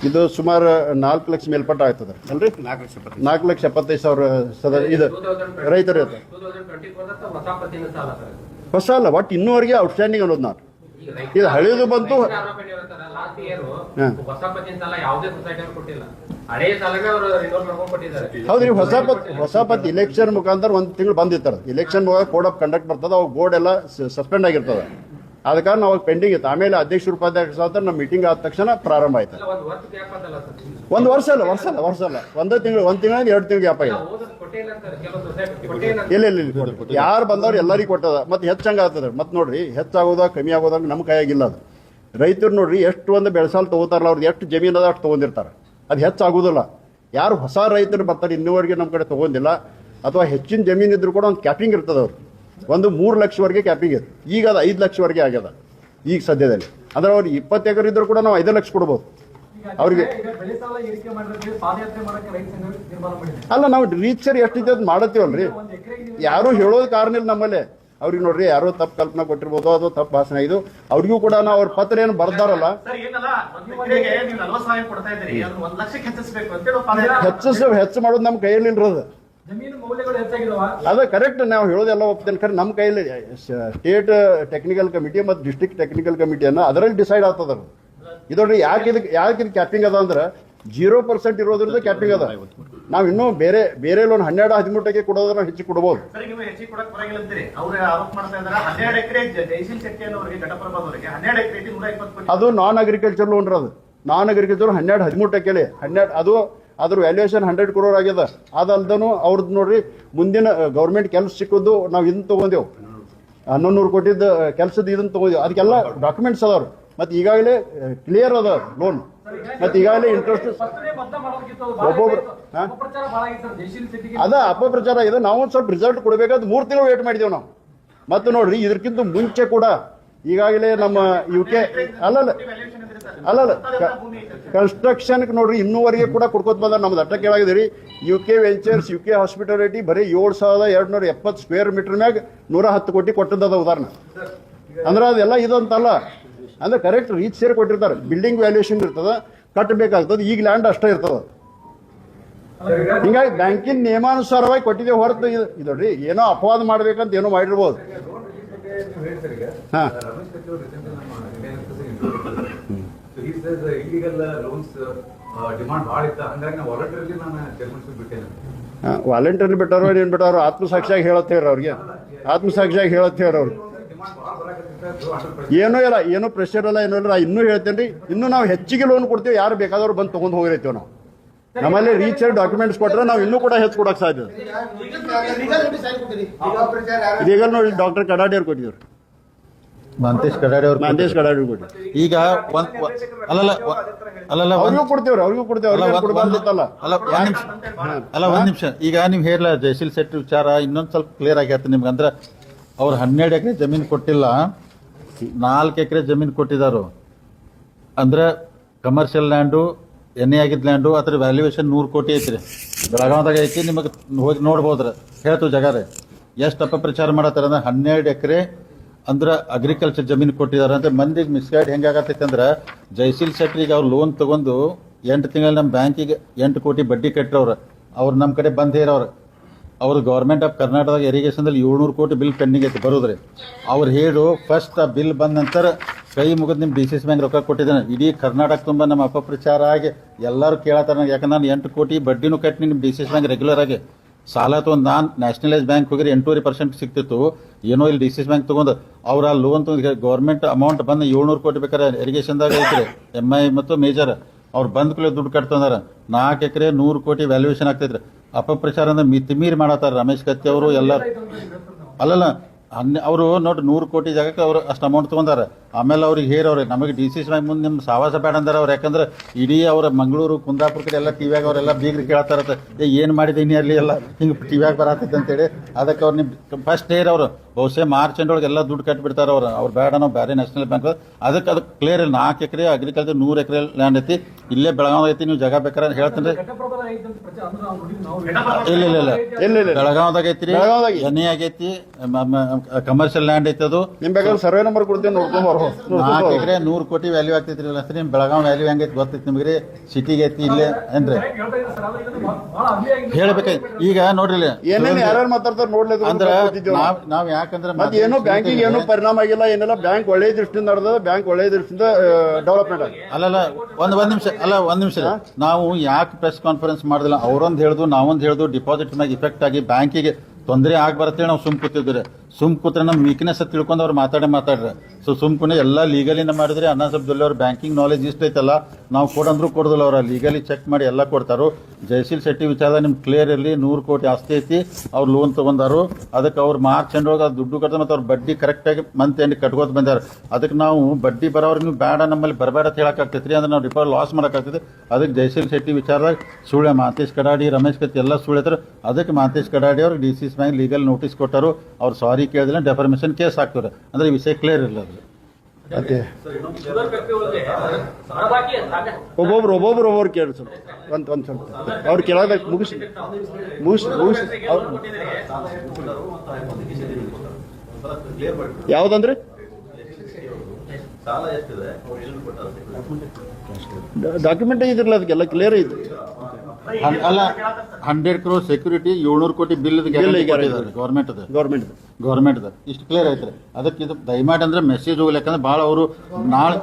ಇದು ಸುಮಾರು 4 ಲಕ್ಷ ಮೇಲ್ಪಟ್ಟ ಆಗ್ತದೆ ಅಲ್ರಿ. 4,75,000 ಇದು ರೈತರು ಹೊಸ ಅಲ್ಲ, ಒಟ್ಟು ಇನ್ನೂವರೆಗೆ ಔಟ್ಸ್ಟ್ಯಾಂಡಿಂಗ್ ಅನ್ನೋದು ನಾನು ಇದು ಹಳೆಯದು ಬಂತು. ಹೌದ್ರಿ, ಹೊಸ ಪತ್ ಇಲೆಕ್ಷನ್ ಮುಖಾಂತರ 1 ತಿಂಗಳು ಬಂದಿರ್ತಾರೆ. ಇಲೆಕ್ಷನ್ ಕೋಡ್ ಆಫ್ ಕಂಡಕ್ಟ್ ಬರ್ತದೆ, ಅವಾಗ ಬೋರ್ಡ್ ಎಲ್ಲ ಸಸ್ಪೆಂಡ್ ಆಗಿರ್ತದೆ. ಆದ ಕಾರಣ ಅವಾಗ ಪೆಂಡಿಂಗ್ ಇತ್ತು. ಆಮೇಲೆ ಅಧ್ಯಕ್ಷ ಉಪಾಧ್ಯಕ್ಷ ಅಂತ ನಮ್ಮ ಮೀಟಿಂಗ್ ಆದ ತಕ್ಷಣ ಪ್ರಾರಂಭ ಆಯ್ತು. 1 ವರ್ಷ ಅಲ್ಲ, ಒಂದೇ ತಿಂಗಳು, 1 ತಿಂಗಳ 2 ತಿಂಗಳು ಗ್ಯಾಪ್ ಆಗಿದೆ. ಇಲ್ಲ ಯಾರು ಬಂದವ್ರು ಎಲ್ಲರಿಗೂ ಕೊಟ್ಟದ. ಮತ್ತೆ ಹೆಚ್ಚಂಗ ಆಗ್ತದೆ. ಮತ್ತೆ ನೋಡ್ರಿ, ಹೆಚ್ಚಾಗೋದಾಗ ಕಮ್ಮಿ ಆಗೋದಾಗ ನಮ್ಮ ಕೈಯಾಗಿಲ್ಲ. ಅದು ರೈತರು ನೋಡ್ರಿ ಎಷ್ಟು ಒಂದು ಬೆಳೆಸಾಲು ತಗೋತಾರಲ್ಲ, ಅವ್ರದ್ದು ಎಷ್ಟು ಜಮೀನು ಅದ ಅಷ್ಟು ತಗೊಂಡಿರ್ತಾರೆ. ಅದು ಹೆಚ್ಚಾಗೋದಿಲ್ಲ. ಯಾರು ಹೊಸ ರೈತರು ಬರ್ತಾರೆ ಇನ್ನೂವರೆಗೆ ನಮ್ಮ ಕಡೆ ತಗೊಂಡಿಲ್ಲ, ಅಥವಾ ಹೆಚ್ಚಿನ ಜಮೀನು ಇದ್ರು ಕೂಡ ಒಂದು ಕ್ಯಾಪಿಂಗ್ ಇರ್ತದೆ. ಅವ್ರು ಒಂದು 3 ಲಕ್ಷವರೆಗೆ ಕ್ಯಾಪಿಂಗ್ ಇತ್ತು. ಈಗ ಅದು 5 ಲಕ್ಷವರೆಗೆ ಆಗ್ಯದ ಈಗ ಸದ್ಯದಲ್ಲಿ. ಅಂದ್ರೆ ಅವ್ರಿಗೆ 20 ಎಕರೆ ಇದ್ರು ಕೂಡ ನಾವು 5 ಲಕ್ಷ ಕೊಡ್ಬೋದು ಅವ್ರಿಗೆ. ಅಲ್ಲ, ನಾವು ರೀಚರ್ ಎಷ್ಟಿದೆ ಅದು ಮಾಡತ್ತೀವಲ್ರಿ. ಯಾರು ಹೇಳೋದು ಕಾರಣ ಇಲ್ಲ ನಮ್ಮಲ್ಲಿ. ಅವ್ರಿಗೆ ನೋಡ್ರಿ, ಯಾರೋ ತಪ್ಪು ಕಲ್ಪನಾ ಕೊಟ್ಟಿರ್ಬೋದು, ಅದು ತಪ್ಪು ಭಾಷಣ. ಇದು ಅವ್ರಿಗೂ ಕೂಡ ನಾವು ಅವ್ರ ಪತ್ರ ಏನು ಬರ್ದಾರಲ್ಲ, ಹೆಚ್ಚು ಮಾಡೋದು ನಮ್ಮ ಕೈಯಲ್ಲಿ ಇಲ್ರದ. ಅದ ಕರೆಕ್ಟ್, ನಾವು ಹೇಳೋದೆಲ್ಲ ಒಪ್ತೇನೆ. ಖರೆ ನಮ್ಮ ಕೈಯಲ್ಲಿ ಸ್ಟೇಟ್ ಟೆಕ್ನಿಕಲ್ ಕಮಿಟಿ ಮತ್ತು ಡಿಸ್ಟ್ರಿಕ್ಟ್ ಟೆಕ್ನಿಕಲ್ ಕಮಿಟಿಯನ್ನ ಅದರಲ್ಲಿ ಡಿಸೈಡ್ ಆಗ್ತದ. ಇದೊಡ್ರಿ ಯಾಕೆ ಇದು ಕ್ಯಾಪಿಂಗ್ ಅದ ಅಂದ್ರೆ 0% ಇರೋದ್ರಿಂದ ಕ್ಯಾಪಿಂಗ್ ಅದ. ನಾವು ಇನ್ನೂ ಬೇರೆ ಲೋನ್ 12-13 ಕೊಡೋದ್ರ ನಾವು ಹೆಚ್ಚು ಕೊಡಬಹುದು. ಅದು ನಾನ್ ಅಗ್ರಿಕಲ್ಚರ್ ಲೋನ್ ಅದು. ನಾನ್ ಅಗ್ರಿಕಲ್ಚರ್ 12-13 12 ಅದು ಅದ್ರ ವ್ಯಾಲ್ಯೂಯೇಷನ್ 100 crore ಆಗ್ಯದ. ಅದಲ್ದನು ಅವ್ರದ್ದು ನೋಡ್ರಿ, ಮುಂದಿನ ಗೌರ್ಮೆಂಟ್ ಕೆಲಸ ಸಿಕ್ಕೋದು ನಾವು ಇದನ್ನ ತಗೊಂಡೇವು, 1100 ಕೋಟಿದ ಕೆಲಸದ ಇದನ್ನ ತಗೊಂಡೇವು. ಅದಕ್ಕೆಲ್ಲ ಡಾಕ್ಯುಮೆಂಟ್ಸ್ ಅದಾವ್ರು. ಮತ್ತೆ ಈಗಾಗಲೇ ಕ್ಲಿಯರ್ ಅದ ಲೋನ್. ಮತ್ತೆ ಈಗಾಗಲೇ ಇಂಟ್ರೆಸ್ಟ್ ಒಬ್ಬೊಬ್ರು ಅದ ಅಪಪ್ರಚಾರ ಇದೆ. ನಾವು ಒಂದು ಸ್ವಲ್ಪ ರಿಸಲ್ಟ್ ಕೊಡಬೇಕಾದ್ರೆ 3 ತಿಂಗಳು ವೇಟ್ ಮಾಡಿದೇವು ನಾವು. ಮತ್ತೆ ನೋಡ್ರಿ, ಇದಕ್ಕಿಂತ ಮುಂಚೆ ಕೂಡ ಈಗಾಗಲೇ ನಮ್ಮ UK ಅಲ್ಲಲ್ಲ ಕನ್ಸ್ಟ್ರಕ್ಷನ್ ನೋಡ್ರಿ ಇನ್ನೂವರೆಗೆ ಕೂಡ ಕೊಡ್ಕೋತ ಬಂದ. ನಮ್ದು ಅಟ್ಟ ಕೇಳಾಗಿದ್ರಿ. UK ವೆಂಚರ್ಸ್, UK ಹಾಸ್ಪಿಟಾಲಿಟಿ ಬರೀ 7,270 ಸ್ಕ್ವೇರ್ ಮೀಟರ್ ಮ್ಯಾಗ 110 ಕೋಟಿ ಕೊಟ್ಟದ ಉದಾಹರಣೆ. ಅಂದ್ರೆ ಅದೆಲ್ಲ ಇದಂತಲ್ಲ. ಅಂದ್ರೆ ಕರೆಕ್ಟ್ ರೀಚ್ ಸೇರಿ ಕೊಟ್ಟಿರ್ತಾರೆ. ಬಿಲ್ಡಿಂಗ್ ವ್ಯಾಲ್ಯೂಯೇಷನ್ ಇರ್ತದ, ಕಟ್ಟಬೇಕಾಗ್ತದೆ. ಈಗ ಲ್ಯಾಂಡ್ ಅಷ್ಟೇ ಇರ್ತದ. ಹಿಂಗಾಗಿ ಬ್ಯಾಂಕಿನ ನಿಯಮಾನುಸಾರವಾಗಿ ಕೊಟ್ಟಿದ್ದೇವೆ ಹೊರತು ಇದು ನೋಡ್ರಿ, ಏನೋ ಅಪವಾದ ಮಾಡ್ಬೇಕಂತ ಏನೋ ಮಾಡಿರ್ಬೋದು. ಹಾ, ವಾಲಂಟಿಯರ್ಲಿ ಬಿಟ್ಟಾರೋ ಏನ್ ಬಿಟ್ಟಾರೋ ಆತ್ಮಸಾಕ್ಷಿಯಾಗಿ ಹೇಳತ್ತೇವ್ರಿ ಅವ್ರಿಗೆ. ಆತ್ಮಸಾಕ್ಷಿಯಾಗಿ ಹೇಳತ್ತೇವ್ರಿ ಅವ್ರಿಗೆ. ಏನೂ ಇಲ್ಲ, ಏನೂ ಪ್ರೆಷರ್ ಇಲ್ಲ, ಏನೂ ಇಲ್ಲ. ಇನ್ನೂ ಹೇಳ್ತೇನೆ ರೀ, ಇನ್ನೂ ನಾವು ಹೆಚ್ಚಿಗೆ ಲೋನ್ ಕೊಡ್ತೀವಿ. ಯಾರು ಬೇಕಾದವ್ರು ಬಂದು ತೊಗೊಂಡು ಹೋಗಿರ್ತೀವಿ. ನಾವು ನಮ್ಮಲ್ಲಿ ರೀಚರ್ ಡಾಕ್ಯುಮೆಂಟ್ಸ್ ಕೊಟ್ಟರೆ ನಾವು ಇನ್ನೂ ಕೂಡ ಹೆಚ್ಚು ಕೊಡಕ್ಕೆ ಸಾಧ್ಯ. ಇದೀಗ ನೋಡಿ, ಡಾಕ್ಟರ್ ಕಡಾಡಿ ಅವ್ರು ಕೊಟ್ಟಿದ್ರು, ಮಾಂತೇಶ್ ಕಡಾಡಿ ಅವ್ರು ಕೊಟ್ಟಿದ್ರು. ಈಗ ಅವ್ರಿಗೂ ಕೊಡ್ತೇವ್ರಿ. ಒಂದ್ ನಿಮಿಷ. ಈಗ ನೀವು ಹೇಳಲ್ಲ ಜಯಶೀಲ್ ಶೆಟ್ಟಿ ವಿಚಾರ ಇನ್ನೊಂದು ಸ್ವಲ್ಪ ಕ್ಲಿಯರ್ ಆಗಿ ಹೇಳ್ತೀನಿ ನಿಮ್ಗೆ. ಅಂದ್ರೆ ಅವ್ರು 12 ಎಕರೆ ಜಮೀನು ಕೊಟ್ಟಿಲ್ಲ, 4 ಎಕರೆ ಜಮೀನು ಕೊಟ್ಟಿದ್ದಾರೆ. ಅಂದ್ರೆ ಕಮರ್ಷಿಯಲ್ ಲ್ಯಾಂಡು, ಎಣ್ಣೆ ಆಗಿದ್ದ ಲ್ಯಾಂಡು, ಅದ್ರ ವ್ಯಾಲ್ಯೂಯೇಷನ್ 100 ಕೋಟಿ ಐತ್ರಿ. ಬೆಳಗಾವದಾಗ ಐತಿ, ನಿಮಗೆ ಹೋಗಿ ನೋಡ್ಬೋದ್ರಿ. ಹೇಳ್ತು ಜಾಗ ರೀ. ಎಷ್ಟು ಅಪಪ್ರಚಾರ ಮಾಡತ್ತಾರ ಅಂದ್ರೆ 12 ಎಕರೆ ಅಂದ್ರೆ ಅಗ್ರಿಕಲ್ಚರ್ ಜಮೀನು ಕೊಟ್ಟಿದ್ದಾರೆ ಅಂತ. ಮಂದಿಗೆ ಮಿಸ್ಗೈಡ್ ಹೆಂಗಾಗತ್ತೈತೆ ಅಂದ್ರೆ, ಜಯಶೀಲ್ ಶೆಟ್ರಿಗೆ ಅವ್ರು ಲೋನ್ ತಗೊಂಡು 8 ತಿಂಗಳು ನಮ್ಮ ಬ್ಯಾಂಕಿಗೆ 8 ಕೋಟಿ ಬಡ್ಡಿ ಕಟ್ಟಿರವ್ರು. ಅವ್ರು ನಮ್ಮ ಕಡೆ ಬಂದ್ ಹೇರವ್ರು. ಅವ್ರು ಗೌರ್ಮೆಂಟ್ ಆಫ್ ಕರ್ನಾಟಕದಾಗ ಇರಿಗೇಷನ್ದಲ್ಲಿ 700 ಕೋಟಿ ಬಿಲ್ ಪೆಂಡಿಂಗ್ ಐತಿ ಬರೋದ್ರಿ. ಅವ್ರು ಹೇಳು ಫಸ್ಟ್ ಆ ಬಿಲ್ ಬಂದ ನಂತರ ಕೈ ಮುಗಿದು ನಿಮ್ಮ DCC ಬ್ಯಾಂಕ್ ರೊಕ್ಕ ಕೊಟ್ಟಿದ್ದಾನೆ. ಇಡೀ ಕರ್ನಾಟಕ ತುಂಬ ನಮ್ಮ ಅಪಪ್ರಚಾರ ಆಗಿ ಎಲ್ಲರೂ ಕೇಳತ್ತಾರ. ಯಾಕಂದ್ರೆ ನಾನು 8 ಕೋಟಿ ಬಡ್ಡಿನೂ ಕಟ್ಟಿನಿ ನಿಮ್ಮ DCC ಬ್ಯಾಂಕ್ ರೆಗ್ಯುಲರ್ ಆಗಿ. ಸಾಲ ತೊಗೊಂಡು ನಾನು ನ್ಯಾಷನಲೈಸ್ ಬ್ಯಾಂಕ್ ಹೋಗಿರಿ 8.5% ಸಿಕ್ತಿತ್ತು. ಏನೋ ಇಲ್ಲಿ DCC ಬ್ಯಾಂಕ್ ತೊಗೊಂಡು ಅವ್ರು ಆ ಲೋನ್ ತೊಗೊಂಡು ಗೌರ್ಮೆಂಟ್ ಅಮೌಂಟ್ ಬಂದು 700 ಕೋಟಿ ಬೇಕಾದ್ರೆ ಇರಿಗೇಷನ್ದಾಗ ಐತ್ರಿ, MI ಮತ್ತು ಮೇಜರ್. ಅವ್ರು ಬಂದ್ ಕೂಡಲೇ ದುಡ್ಡು ಕಟ್ತಂದಾರ. 4 ಎಕರೆ 100 ಕೋಟಿ ವ್ಯಾಲ್ಯೂಯೇಷನ್ ಆಗ್ತೈತ್ರಿ. ಅಪಪ್ರಚಾರ ಅಂದ್ರೆ ಮಿತಿಮೀರಿ ಮಾಡತ್ತಾರ ರಮೇಶ್ ಕತ್ತಿ ಅವರು ಎಲ್ಲರೂ. ಅಲ್ಲಲ್ಲ, ಅವರು ನೋಡಿ 100 ಕೋಟಿ ಜಾಗಕ್ಕೆ ಅವ್ರು ಅಷ್ಟು ಅಮೌಂಟ್ ತೊಗೊಂಡಾರ. ಆಮೇಲೆ ಅವ್ರಿಗೆ ಹೇರವ್ರೆ ನಮಗೆ DCC ಬ್ಯಾಂಕ್ ಮುಂದೆ ನಿಮ್ಮ ಸಾವಾಸ ಬೇಡ ಅಂದಾರ ಅವ್ರು. ಯಾಕಂದ್ರೆ ಇಡೀ ಅವ್ರ ಮಂಗಳೂರು, ಕುಂದಾಪುರ ಕಡೆ ಎಲ್ಲ ಟಿವಿಯಾಗ ಅವರೆಲ್ಲ ಬೀಗ್ರಿ ಕೇಳ್ತಾರತ್ತೆ, ಏನು ಮಾಡಿದೀನಿ ಅಲ್ಲಿ ಎಲ್ಲ ಹಿಂಗೆ ಟಿವಿಯಾಗ ಬರತ್ತೈತೆ ಅಂತೇಳಿ. ಅದಕ್ಕೆ ಅವ್ರು ನಿಮ್ಮ ಫಸ್ಟ್ ಹೇರವ್ರು ಬಹುಶಃ ಮಾರ್ಚ್ ಎಂಡ್ ಒಳಗೆ ಎಲ್ಲ ದುಡ್ಡು ಕಟ್ಟಿಬಿಡ್ತಾರೆ ಅವ್ರು ಬೇಡ ನಾವು ಬೇರೆ ನ್ಯಾಷನಲ್ ಬ್ಯಾಂಕ್. ಅದಕ್ಕೆ ಕ್ಲಿಯರ್ ಇಲ್ಲ. 4 ಎಕರೆ ಅಗ್ರಿಕಲ್ಚರ್ 100 ಎಕರೆ ಲ್ಯಾಂಡ್ ಐತಿ, ಇಲ್ಲೇ ಬೆಳಗಾವ್ ಐತಿ. ನೀವು ಜಾಗ ಬೇಕಾರೆ ಹೇಳ್ತೀನಿ. ಇಲ್ಲ ಬೆಳಗಾವ್ದಾಗ ಐತ್ರಿ, ಎಣ್ಣೆ ಆಗೈತಿ, ಕಮರ್ಷಿಯಲ್ ಲ್ಯಾಂಡ್ ಐತಿ. ಅದು ನಿಮ್ ಬೇಕಾದ್ರೆ ಸರ್ವೆ ನಂಬರ್ ಕೊಡ್ತೀವಿ, ನೋಡ್ಕೊಂಡ್ 4 ಎಕರೆ 100 ಕೋಟಿ ವ್ಯಾಲ್ಯೂ ಆಗ್ತೈತ್ರಿ ಇಲ್ಲ ನಿಮ್ ಬೆಳಗಾವ್ ವ್ಯಾಲ್ಯೂ ಹೆಂಗೈತಿ ಗೊತ್ತೈತಿ ನಿಮ್ಗೆ ಸಿಟಿಗೆ ಐತಿ ಇಲ್ಲೇ ಏನ್ರಿ ಹೇಳ್ಬೇಕಾಯ್ತು ಈಗ ನೋಡ್ರಿ ಇಲ್ಲಿ ಏನೇನು ಯಾರ್ಯಾರು ಮಾತಾಡ್ತಾರೆ ನೋಡ್ಲಿ ಅಂದ್ರ ನಾವ್ ಯಾಕಂದ್ರೆ ಮತ್ತೆ ಏನು ಬ್ಯಾಂಕಿಂಗ್ ಏನು ಪರಿಣಾಮ ಆಗಿಲ್ಲ ಏನೆಲ್ಲ ಬ್ಯಾಂಕ್ ಒಳ್ಳೆ ದೃಷ್ಟಿಯಿಂದ ನಡೆದ ಬ್ಯಾಂಕ್ ಒಳ್ಳೆ ದೃಷ್ಟಿಯಿಂದ ಡೆವಲಪ್ಮೆಂಟ್ ಆಗಿದೆ. ಅಲ್ಲಲ್ಲ ಒಂದ್ ನಿಮಿಷ ನಾವು ಯಾಕೆ ಪ್ರೆಸ್ ಕಾನ್ಫರೆನ್ಸ್ ಮಾಡಿದಿಲ್ಲ ಅವರೊಂದ್ ಹೇಳ್ದು ನಾವೊಂದ್ ಹೇಳ್ದು ಡಿಪಾಸಿಟ್ ಮ್ಯಾಗ ಇಫೆಕ್ಟ್ ಆಗಿ ಬ್ಯಾಂಕಿಗೆ ತೊಂದರೆ ಆಗ್ಬರ್ತೇಳಿ ನಾವು ಸುಮ್ ಕೂತಿದ್ರಿ ಸುಮ್ ಕೂತ್ರೆ ನಮ್ ವೀಕ್ನೆಸ್ ತಿಳ್ಕೊಂಡು ಅವ್ರು ಮಾತಾಡ್ರಿ ಸೊ ಸುಮ್ಕುನೆ ಎಲ್ಲ ಲೀಗಲಿನ ಮಾಡಿದ್ರೆ ಅಣ್ಣಾ ಸಾಹೇಬ್ ಜೊಲ್ಲೆ ಅವ್ರ ಬ್ಯಾಂಕಿಂಗ್ ನಾಲೆಜ್ ಇಷ್ಟ ಐತಲ್ಲ ನಾವು ಕೊಡಂದ್ರು ಕೊಡೋದಿಲ್ಲ ಅವ್ರ ಲೀಗಲಿ ಚೆಕ್ ಮಾಡಿ ಎಲ್ಲ ಕೊಡ್ತಾರೋ. ಜಯಶೀಲ್ ಶೆಟ್ಟಿ ವಿಚಾರದ ನಿಮ್ಗೆ ಕ್ಲಿಯರ್ ಇರಲಿ 100 ಕೋಟಿ ಆಸ್ತಿ ಐತಿ ಅವ್ರು ಲೋನ್ ತಗೊಂಡಾರು ಅದಕ್ಕೆ ಅವ್ರು ಮಾರ್ಚ್ ಎಂಡ್ ಒಳಗೆ ದುಡ್ಡು ಕಟ್ತಾರೆ ಮತ್ತು ಅವ್ರ ಬಡ್ಡಿ ಕರೆಕ್ಟಾಗಿ ಮಂತ್ ಎಂಡ್ ಕಟ್ಕೋತ ಬಂದಾರ. ಅದಕ್ಕೆ ನಾವು ಬಡ್ಡಿ ಬರೋರು ನೀವು ಬೇಡ ನಮ್ಮಲ್ಲಿ ಬರಬೇಡ ಅಂತ ಹೇಳಕ್ಕಾಗ್ತೈತ್ರಿ ಅಂದ್ರೆ ನಾವು ಡಿಪಾಸಿಟ್ ಲಾಸ್ ಮಾಡೋಕ್ಕಾಗ್ತೈತಿ. ಅದಕ್ಕೆ ಜಯಶೀಲ್ ಶೆಟ್ಟಿ ವಿಚಾರದಾಗ ಸುಳ್ಳೆ ಮಾತೇಶ್ ಕಡಾಡಿ ರಮೇಶ್ ಕತ್ತಿ ಎಲ್ಲ ಸುಳ್ಳಿದ್ರು. ಅದಕ್ಕೆ ಮಾತೇಶ್ ಕಡಾಡಿ ಅವ್ರು DC's ಮ್ಯಾಗ ಲೀಗಲ್ ನೋಟಿಸ್ ಕೊಟ್ಟರು. ಅವ್ರು ಸಾರಿ ಕೇಳಿದ್ರೆ ಡೆಫರ್ಮೇಷನ್ ಕೇಸ್ ಹಾಕ್ತಾರೆ ಅಂದ್ರೆ ವಿಷಯ ಕ್ಲಿಯರ್ ಇಲ್ಲ ಅದು. ಅದೇ ಒಬ್ಬೊಬ್ರು ಕೇಳಿ ಸ್ವಲ್ಪ ಒಂದ್ ಸ್ವಲ್ಪ ಅವ್ರು ಕೇಳೋದಕ್ಕೆ ಮುಗಿಸಿ ಯಾವ್ದಂದ್ರೆ ಡಾಕ್ಯುಮೆಂಟ್ ಇದ್ರಲ್ಲ ಅದಕ್ಕೆಲ್ಲ ಕ್ಲಿಯರ್ ಐತಿ. ಅಲ್ಲ 100 crore ಸೆಕ್ಯೂರಿಟಿ 700 ಕೋಟಿ ಬಿಲ್ ಗೌರ್ಮೆಂಟ್ ಇಷ್ಟು ಕ್ಲಿಯರ್ ಐತ್ರಿ. ಅದಕ್ಕೆ ಇದು ದಯಮಾಡಿ ಅಂದ್ರೆ ಮೆಸೇಜ್ ಹೋಗ್ಲಿ ಯಾಕಂದ್ರೆ ಭಾಳ ಅವರು ನಾಳೆ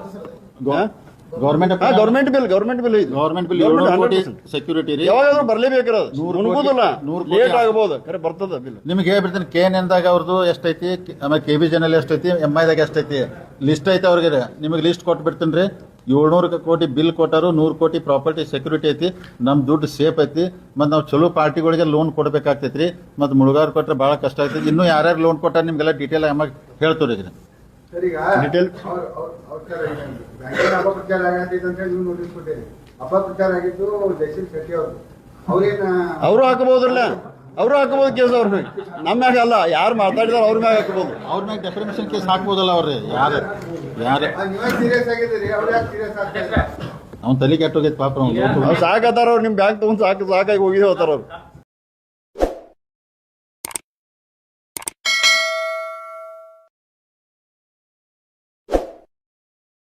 ಗೌರ್ಮೆಂಟ್ ಬಿಲ್ 700 ಕೋಟಿ ಸೆಕ್ಯೂರಿಟಿ ರೀ ಯಾವಾಗಾದ್ರೂ ಬರ್ಲೇಬೇಕಿರೋದು ಲೇಟ್ ಆಗಬಹುದು ಬರ್ತದ ಬಿಲ್. ನಿಮ್ಗೆ ಹೇಳ್ಬಿಡ್ತೀನಿ KNNದಾಗ ಅವ್ರದ್ದು ಎಷ್ಟೈತಿ ಆಮೇಲೆ KBJನಲ್ಲಿ ಎಷ್ಟೈತಿ MIದಾಗ ಎಷ್ಟೈತಿ ಲಿಸ್ಟ್ ಐತಿ ಅವ್ರಿಗೆ ನಿಮಗೆ ಲಿಸ್ಟ್ ಕೊಟ್ಬಿಡ್ತೀನಿ ರೀ. 700 ಕೋಟಿ ಬಿಲ್ ಕೊಟ್ಟಾರು 100 ಕೋಟಿ ಪ್ರಾಪರ್ಟಿ ಸೆಕ್ಯೂರಿಟಿ ಐತಿ ನಮ್ ದುಡ್ಡು ಸೇಫ್ ಐತಿ. ಮತ್ತು ನಾವು ಚಲೋ ಪಾರ್ಟಿಗಳಿಗೆ ಲೋನ್ ಕೊಡ್ಬೇಕಾಗ್ತೈತ್ರಿ. ಮತ್ತು ಮುಳುಗಾರ ಕೊಟ್ರೆ ಭಾಳ ಕಷ್ಟ ಆಗ್ತೈತಿ. ಇನ್ನೂ ಯಾರ್ಯಾರು ಲೋನ್ ಕೊಟ್ಟಾರ ನಿಮ್ಗೆಲ್ಲ ಡೀಟೇಲ್ ಆಗಿ ಹೇಳ್ತೀವಿ ಈಗ ಡಿಟೇಲ್ ಅಪಪ್ರಚಾರ ಆಗತ್ತೈತೆ ಅಂತ ಹೇಳಿ ನೀವು ನೋಟಿಸ್ ಕೊಟ್ಟಿರಿ. ಅಪಪ್ರಚಾರ ಆಗಿದ್ದು ಜಯಶೀಲ್ ಶೆಟ್ಟಿ ಅವರು ಅವರು ಹಾಕಬಹುದ್ರಲ್ಲ ಅವರು ಹಾಕಬಹುದು ಕೇಸ್ ಅವ್ರ ಮ್ಯಾಗ ನಮ್ಮ ಮ್ಯಾಗ ಅಲ್ಲ ಯಾರು ಮಾತಾಡಿದಾರ ಅವ್ರ ಮ್ಯಾಗ ಹಾಕಬಹುದು. ಅವ್ರ ಮ್ಯಾಗ ಡೆಫರ್ಮೇಷನ್ ಕೇಸ್ ಹಾಕ್ಬೋದಲ್ಲ ಅವ್ರಿ ಯಾರು ನೀವೇ ಸೀರಿಯಸ್ ಆಗಿದ್ದೀರಿ ಅವ್ರು ಯಾಕೆ ಸೀರಿಯಸ್ ಆಗ್ತಾರೆ? ಅವ್ನು ತಲೆ ಕೆಟ್ಟೋಗೈತೆ ಪಾಪ ಸಾಕತ್ತಾರ ಅವ್ರು ನಿಮ್ ಬ್ಯಾಂಕ್ ತಗೊಂಡ್ ಸಾಕಾಗಿ ಹೋಗಿದ್ದೆ ಹೋಗ್ತಾರ ಅವ್ರು.